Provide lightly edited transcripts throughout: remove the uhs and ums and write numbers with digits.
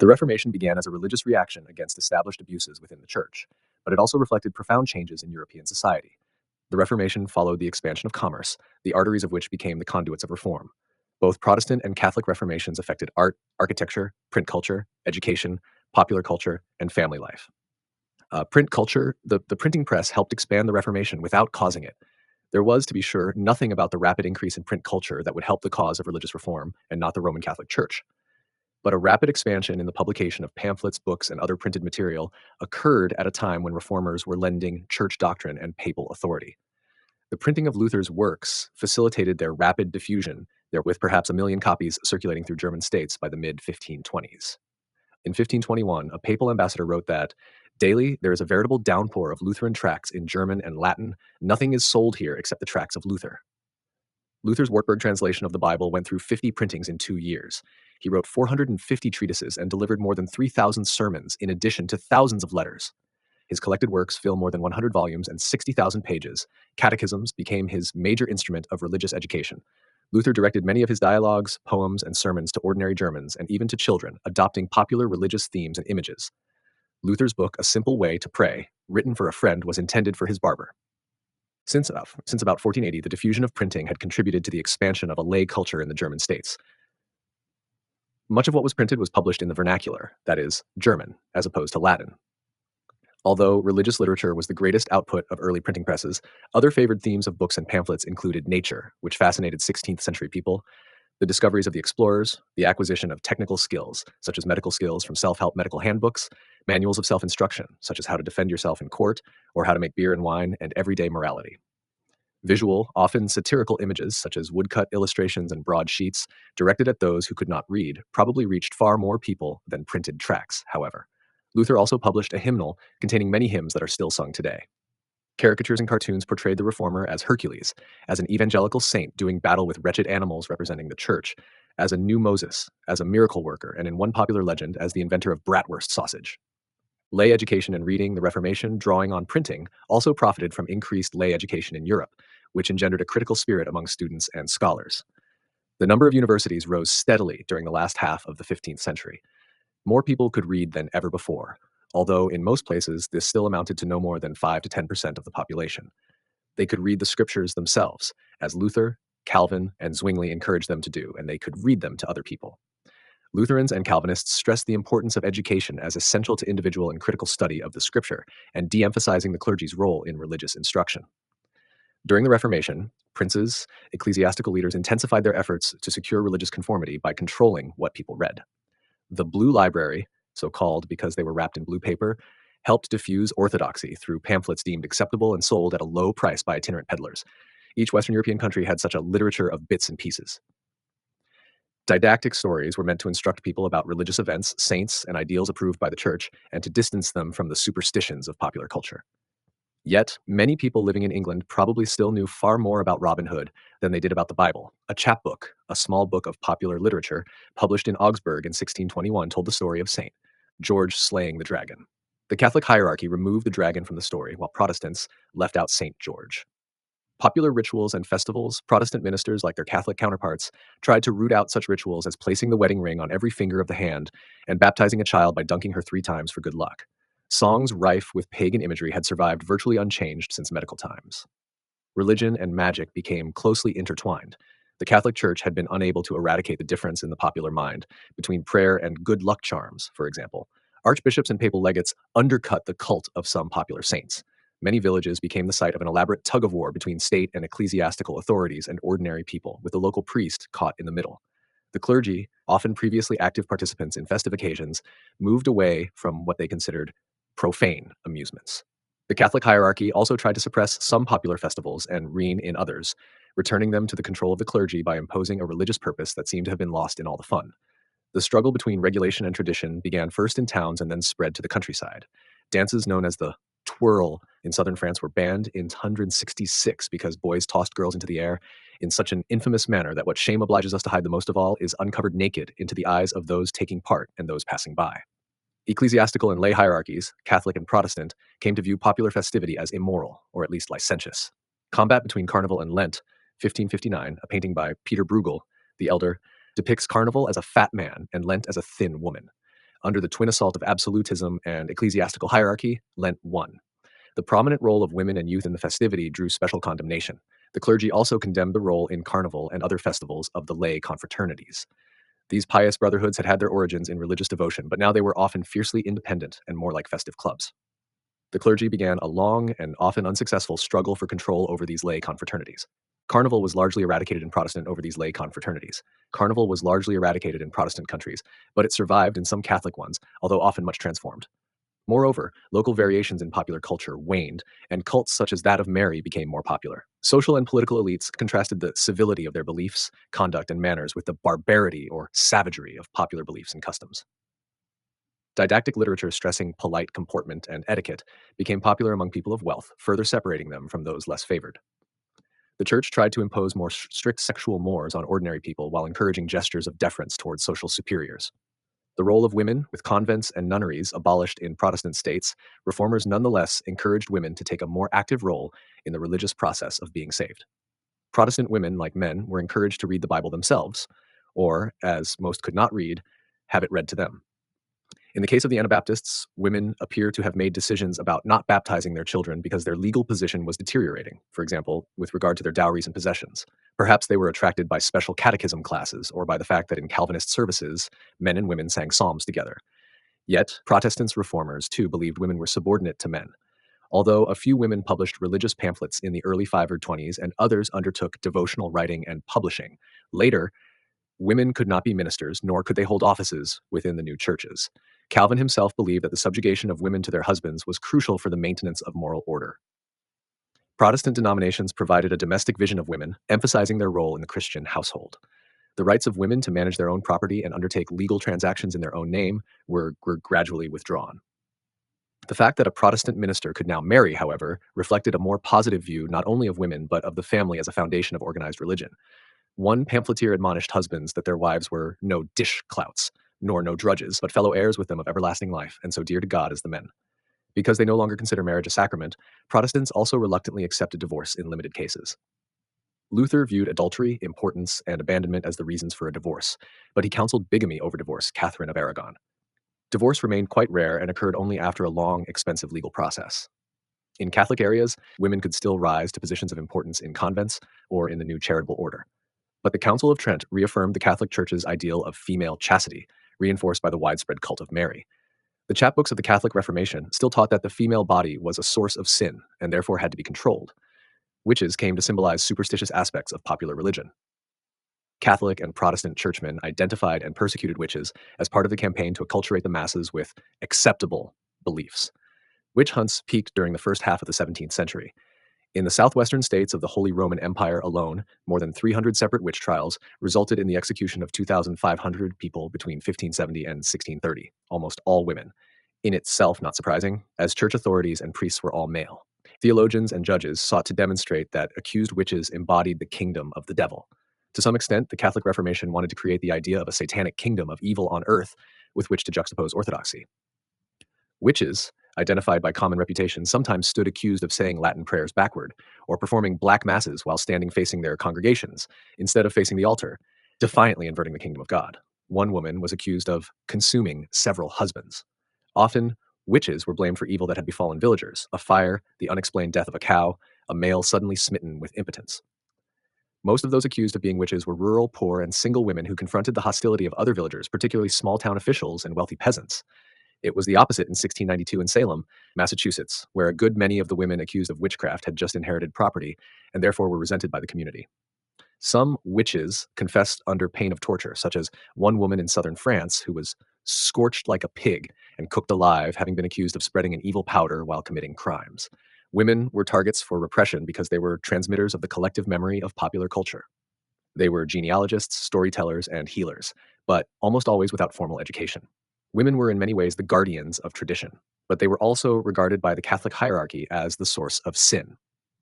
The Reformation began as a religious reaction against established abuses within the Church, but it also reflected profound changes in European society. The Reformation followed the expansion of commerce, the arteries of which became the conduits of reform. Both Protestant and Catholic reformations affected art, architecture, print culture, education, popular culture, and family life. Print culture, the printing press helped expand the Reformation without causing it. There was, to be sure, nothing about the rapid increase in print culture that would help the cause of religious reform and not the Roman Catholic Church. But a rapid expansion in the publication of pamphlets, books, and other printed material occurred at a time when reformers were lending church doctrine and papal authority. The printing of Luther's works facilitated their rapid diffusion, there with perhaps 1 million copies circulating through German states by the mid-1520s. In 1521, a papal ambassador wrote that, "Daily there is a veritable downpour of Lutheran tracts in German and Latin. Nothing is sold here except the tracts of Luther." Luther's Wartburg translation of the Bible went through 50 printings in 2 years. He wrote 450 treatises and delivered more than 3,000 sermons, in addition to thousands of letters. His collected works fill more than 100 volumes and 60,000 pages. Catechisms became his major instrument of religious education. Luther directed many of his dialogues, poems, and sermons to ordinary Germans and even to children, adopting popular religious themes and images. Luther's book, A Simple Way to Pray, written for a friend, was intended for his barber. Since about 1480, the diffusion of printing had contributed to the expansion of a lay culture in the German states. Much of what was printed was published in the vernacular, that is, German, as opposed to Latin. Although religious literature was the greatest output of early printing presses, other favored themes of books and pamphlets included nature, which fascinated 16th century people, the discoveries of the explorers, the acquisition of technical skills, such as medical skills from self-help medical handbooks, manuals of self-instruction, such as how to defend yourself in court, or how to make beer and wine, and everyday morality. Visual, often satirical images, such as woodcut illustrations and broad sheets, directed at those who could not read, probably reached far more people than printed tracts, however. Luther also published a hymnal containing many hymns that are still sung today. Caricatures and cartoons portrayed the reformer as Hercules, as an evangelical saint doing battle with wretched animals representing the church, as a new Moses, as a miracle worker, and in one popular legend, as the inventor of bratwurst sausage. Lay education and reading, the Reformation, drawing on printing, also profited from increased lay education in Europe, which engendered a critical spirit among students and scholars. The number of universities rose steadily during the last half of the 15th century. More people could read than ever before, although in most places this still amounted to no more than 5 to 10% of the population. They could read the scriptures themselves, as Luther, Calvin, and Zwingli encouraged them to do, and they could read them to other people. Lutherans and Calvinists stressed the importance of education as essential to individual and critical study of the scripture, and de-emphasizing the clergy's role in religious instruction. During the Reformation, princes, ecclesiastical leaders intensified their efforts to secure religious conformity by controlling what people read. The Blue Library, so called because they were wrapped in blue paper, helped diffuse orthodoxy through pamphlets deemed acceptable and sold at a low price by itinerant peddlers. Each Western European country had such a literature of bits and pieces. Didactic stories were meant to instruct people about religious events, saints, and ideals approved by the church, and to distance them from the superstitions of popular culture. Yet, many people living in England probably still knew far more about Robin Hood than they did about the Bible. A chapbook, a small book of popular literature, published in Augsburg in 1621, told the story of St. George slaying the dragon. The Catholic hierarchy removed the dragon from the story, while Protestants left out St. George. Popular rituals and festivals, Protestant ministers, like their Catholic counterparts, tried to root out such rituals as placing the wedding ring on every finger of the hand and baptizing a child by dunking her 3 times for good luck. Songs rife with pagan imagery had survived virtually unchanged since medieval times. Religion and magic became closely intertwined. The Catholic Church had been unable to eradicate the difference in the popular mind between prayer and good luck charms, for example. Archbishops and papal legates undercut the cult of some popular saints. Many villages became the site of an elaborate tug-of-war between state and ecclesiastical authorities and ordinary people, with the local priest caught in the middle. The clergy, often previously active participants in festive occasions, moved away from what they considered profane amusements. The Catholic hierarchy also tried to suppress some popular festivals and rein in others, returning them to the control of the clergy by imposing a religious purpose that seemed to have been lost in all the fun. The struggle between regulation and tradition began first in towns and then spread to the countryside. Dances known as the twirl in southern France were banned in 166 because boys tossed girls into the air in such an infamous manner that what shame obliges us to hide the most of all is uncovered naked into the eyes of those taking part and those passing by. Ecclesiastical and lay hierarchies, Catholic and Protestant, came to view popular festivity as immoral, or at least licentious. Combat between Carnival and Lent, 1559, a painting by Peter Bruegel, the elder, depicts Carnival as a fat man and Lent as a thin woman. under the twin assault of absolutism and ecclesiastical hierarchy, Lent won. The prominent role of women and youth in the festivity drew special condemnation. The clergy also condemned the role in carnival and other festivals of the lay confraternities. These pious brotherhoods had had their origins in religious devotion, but now they were often fiercely independent and more like festive clubs. The clergy began a long and often unsuccessful struggle for control over these lay confraternities. Carnival was largely eradicated in Protestant countries, but it survived in some Catholic ones, although often much transformed. Moreover, local variations in popular culture waned, and cults such as that of Mary became more popular. Social and political elites contrasted the civility of their beliefs, conduct, and manners with the barbarity or savagery of popular beliefs and customs. Didactic literature stressing polite comportment and etiquette became popular among people of wealth, further separating them from those less favored. The church tried to impose more strict sexual mores on ordinary people while encouraging gestures of deference towards social superiors. The role of women, with convents and nunneries abolished in Protestant states, reformers nonetheless encouraged women to take a more active role in the religious process of being saved. Protestant women, like men, were encouraged to read the Bible themselves, or, as most could not read, have it read to them. In the case of the Anabaptists, women appear to have made decisions about not baptizing their children because their legal position was deteriorating, for example, with regard to their dowries and possessions. Perhaps they were attracted by special catechism classes or by the fact that in Calvinist services, men and women sang psalms together. Yet, Protestant reformers, too, believed women were subordinate to men. Although a few women published religious pamphlets in the early 520s and others undertook devotional writing and publishing, later, women could not be ministers, nor could they hold offices within the new churches. Calvin himself believed that the subjugation of women to their husbands was crucial for the maintenance of moral order. Protestant denominations provided a domestic vision of women, emphasizing their role in the Christian household. The rights of women to manage their own property and undertake legal transactions in their own name were gradually withdrawn. The fact that a Protestant minister could now marry, however, reflected a more positive view not only of women but of the family as a foundation of organized religion. One pamphleteer admonished husbands that their wives were no dish clouts, nor no drudges, but fellow heirs with them of everlasting life, and so dear to God as the men. Because they no longer consider marriage a sacrament, Protestants also reluctantly accepted divorce in limited cases. Luther viewed adultery, importance, and abandonment as the reasons for a divorce, but he counseled bigamy over divorce, Catherine of Aragon. Divorce remained quite rare and occurred only after a long, expensive legal process. In Catholic areas, women could still rise to positions of importance in convents or in the new charitable order. But the Council of Trent reaffirmed the Catholic Church's ideal of female chastity, reinforced by the widespread cult of Mary. The chapbooks of the Catholic Reformation still taught that the female body was a source of sin and therefore had to be controlled. Witches came to symbolize superstitious aspects of popular religion. Catholic and Protestant churchmen identified and persecuted witches as part of the campaign to acculturate the masses with acceptable beliefs. Witch hunts peaked during the first half of the 17th century. In the southwestern states of the Holy Roman Empire alone, more than 300 separate witch trials resulted in the execution of 2,500 people between 1570 and 1630, almost all women. In itself not surprising, as church authorities and priests were all male. Theologians and judges sought to demonstrate that accused witches embodied the kingdom of the devil. To some extent, the Catholic Reformation wanted to create the idea of a satanic kingdom of evil on earth with which to juxtapose orthodoxy. Witches, identified by common reputation, sometimes stood accused of saying Latin prayers backward, or performing black masses while standing facing their congregations, instead of facing the altar, defiantly inverting the kingdom of God. One woman was accused of consuming several husbands. Often, witches were blamed for evil that had befallen villagers: a fire, the unexplained death of a cow, a male suddenly smitten with impotence. Most of those accused of being witches were rural, poor, and single women who confronted the hostility of other villagers, particularly small town officials and wealthy peasants. It was the opposite in 1692 in Salem, Massachusetts, where a good many of the women accused of witchcraft had just inherited property and therefore were resented by the community. Some witches confessed under pain of torture, such as one woman in southern France who was scorched like a pig and cooked alive, having been accused of spreading an evil powder while committing crimes. Women were targets for repression because they were transmitters of the collective memory of popular culture. They were genealogists, storytellers, and healers, but almost always without formal education. Women were in many ways the guardians of tradition, but they were also regarded by the Catholic hierarchy as the source of sin.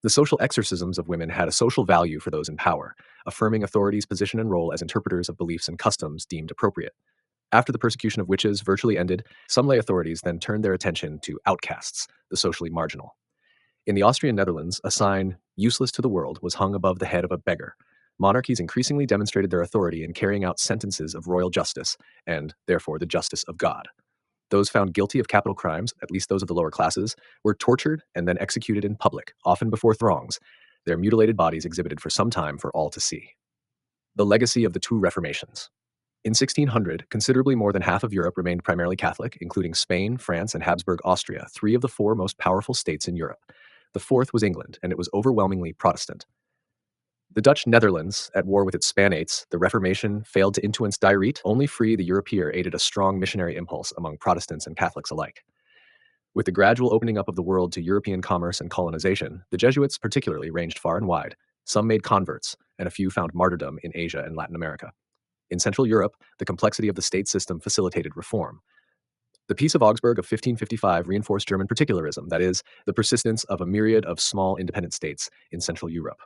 The social exorcisms of women had a social value for those in power, affirming authority's position and role as interpreters of beliefs and customs deemed appropriate. After the persecution of witches virtually ended, some lay authorities then turned their attention to outcasts, the socially marginal. In the Austrian Netherlands, a sign, "Useless to the world," was hung above the head of a beggar. Monarchies increasingly demonstrated their authority in carrying out sentences of royal justice, and therefore the justice of God. Those found guilty of capital crimes, at least those of the lower classes, were tortured and then executed in public, often before throngs, their mutilated bodies exhibited for some time for all to see. The legacy of the two Reformations. In 1600, considerably more than half of Europe remained primarily Catholic, including Spain, France, and Habsburg Austria, three of the four most powerful states in Europe. The fourth was England, and it was overwhelmingly Protestant. The Dutch Netherlands, at war with its Spanates, the Reformation failed to influence Diet, only free the Europeer aided a strong missionary impulse among Protestants and Catholics alike. With the gradual opening up of the world to European commerce and colonization, the Jesuits particularly ranged far and wide. Some made converts, and a few found martyrdom in Asia and Latin America. In Central Europe, the complexity of the state system facilitated reform. The Peace of Augsburg of 1555 reinforced German particularism, that is, the persistence of a myriad of small independent states in Central Europe.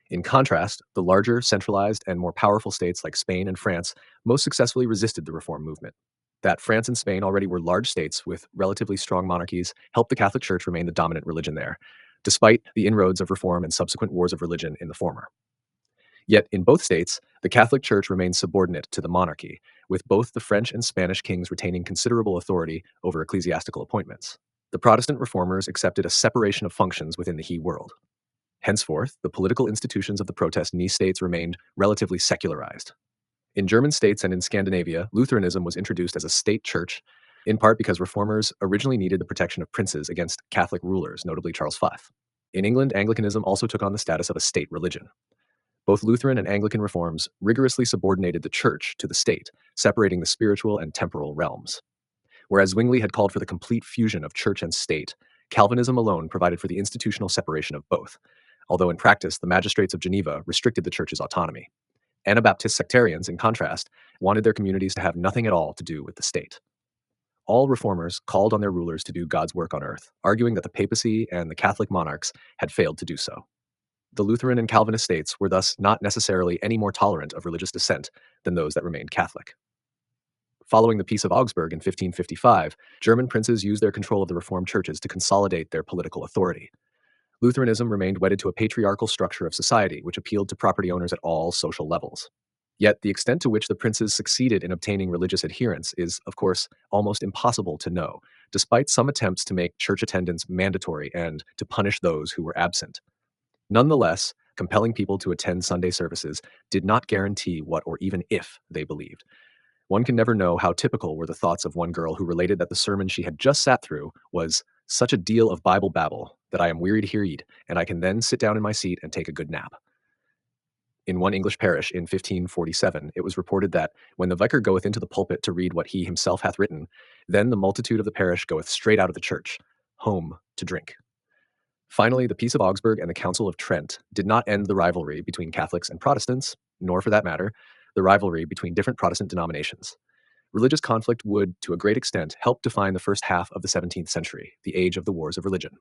In contrast, the larger, centralized, and more powerful states like Spain and France most successfully resisted the reform movement. That France and Spain already were large states with relatively strong monarchies helped the Catholic Church remain the dominant religion there, despite the inroads of reform and subsequent wars of religion in the former. Yet in both states, the Catholic Church remained subordinate to the monarchy, with both the French and Spanish kings retaining considerable authority over ecclesiastical appointments. The Protestant reformers accepted a separation of functions within the he world. Henceforth, the political institutions of the protest knee states remained relatively secularized. In German states and in Scandinavia, Lutheranism was introduced as a state church, in part because reformers originally needed the protection of princes against Catholic rulers, notably Charles V. In England, Anglicanism also took on the status of a state religion. Both Lutheran and Anglican reforms rigorously subordinated the church to the state, separating the spiritual and temporal realms. Whereas Zwingli had called for the complete fusion of church and state, Calvinism alone provided for the institutional separation of both, although in practice the magistrates of Geneva restricted the church's autonomy. Anabaptist sectarians, in contrast, wanted their communities to have nothing at all to do with the state. All reformers called on their rulers to do God's work on earth, arguing that the papacy and the Catholic monarchs had failed to do so. The Lutheran and Calvinist states were thus not necessarily any more tolerant of religious dissent than those that remained Catholic. Following the Peace of Augsburg in 1555, German princes used their control of the Reformed churches to consolidate their political authority. Lutheranism remained wedded to a patriarchal structure of society, which appealed to property owners at all social levels. Yet the extent to which the princes succeeded in obtaining religious adherence is, of course, almost impossible to know, despite some attempts to make church attendance mandatory and to punish those who were absent. Nonetheless, compelling people to attend Sunday services did not guarantee what or even if they believed. One can never know how typical were the thoughts of one girl who related that the sermon she had just sat through was such a deal of Bible babble that I am weary to hear eat, and I can then sit down in my seat and take a good nap. In one English parish in 1547, it was reported that when the vicar goeth into the pulpit to read what he himself hath written, then the multitude of the parish goeth straight out of the church, home to drink. Finally, the Peace of Augsburg and the Council of Trent did not end the rivalry between Catholics and Protestants, nor, for that matter, the rivalry between different Protestant denominations. Religious conflict would, to a great extent, help define the first half of the 17th century, the age of the wars of religion.